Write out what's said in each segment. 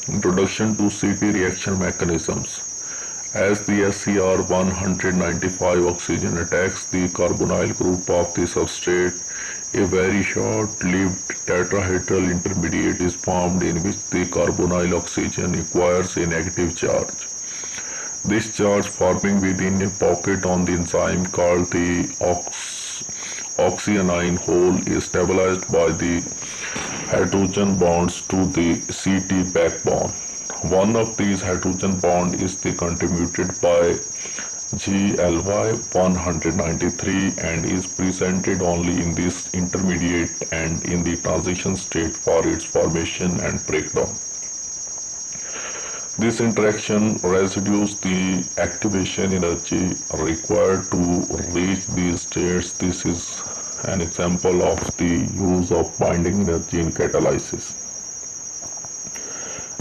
Introduction to CT reaction mechanisms. As the SCR-195 oxygen attacks the carbonyl group of the substrate, a very short-lived tetrahedral intermediate is formed in which the carbonyl oxygen acquires a negative charge. This charge forming within a pocket on the enzyme called the oxyanion hole is stabilized by the hydrogen bonds to the CT backbone. One of these hydrogen bonds is contributed by GLY-193 and is presented only in this intermediate and in the transition state for its formation and breakdown. This interaction residues the activation energy required to reach these states. This is an example of the use of binding energy in catalysis.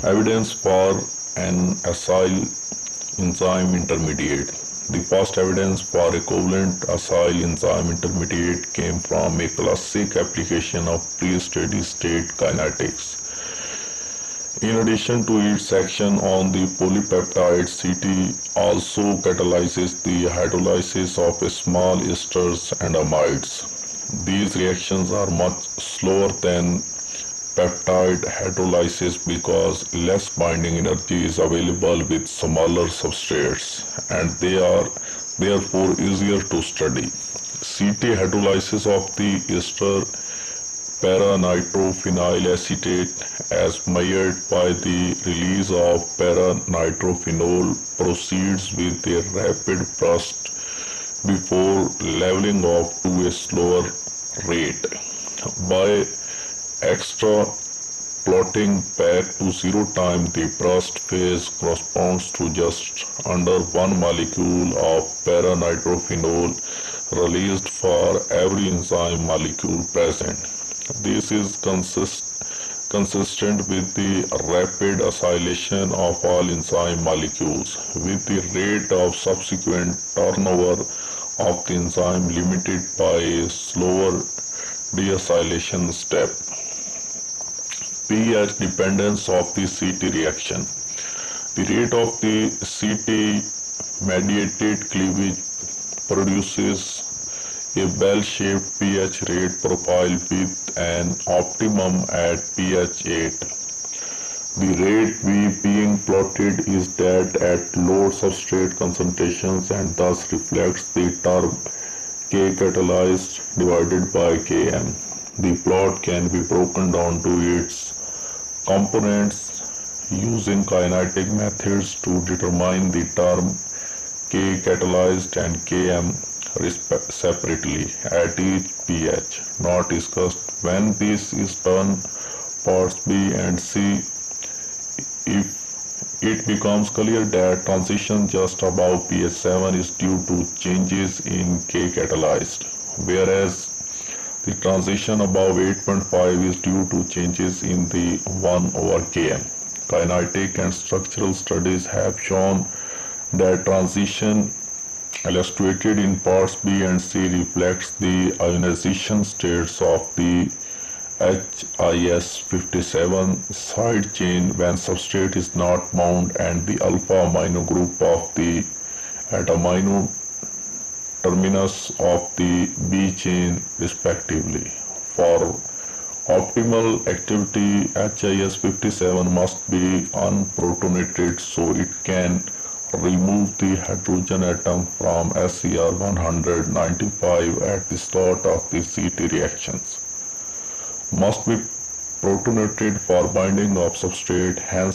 Evidence for an acyl-enzyme intermediate. The first evidence for equivalent acyl-enzyme intermediate came from a classic application of pre-steady state kinetics. In addition to its action on the polypeptide, CT also catalyzes the hydrolysis of small esters and amides. These reactions are much slower than peptide hydrolysis because less binding energy is available with smaller substrates and they are therefore easier to study. CT hydrolysis of the ester para-nitrophenyl acetate as measured by the release of para-nitrophenol proceeds with a rapid burst before leveling off to a slower rate. By extrapolating back to zero time, the burst phase corresponds to just under 1 molecule of para-nitrophenol released for every enzyme molecule present. This is consistent with the rapid acylation of all enzyme molecules, with the rate of subsequent turnover of the enzyme limited by a slower deacylation step. pH dependence of the CT reaction. The rate of the CT mediated cleavage produces a bell-shaped pH rate profile with an optimum at pH 8. The rate V being plotted is that at low substrate concentrations and thus reflects the term K catalyzed divided by Km. The plot can be broken down to its components using kinetic methods to determine the term K catalyzed and Km separately at each pH. Not discussed. When this is done, parts B and C, if it becomes clear that transition just above pH 7 is due to changes in K catalyzed, whereas the transition above 8.5 is due to changes in the 1 over Km. Kinetic and structural studies have shown that transition illustrated in parts B and C reflects the ionization states of the HIS57 side chain when substrate is not bound and the alpha amino group of the amino terminus of the B chain respectively. For optimal activity, HIS57 must be unprotonated so it can remove the hydrogen atom from SCR-195 at the start of the CT reactions. Must be protonated for binding of substrate, hence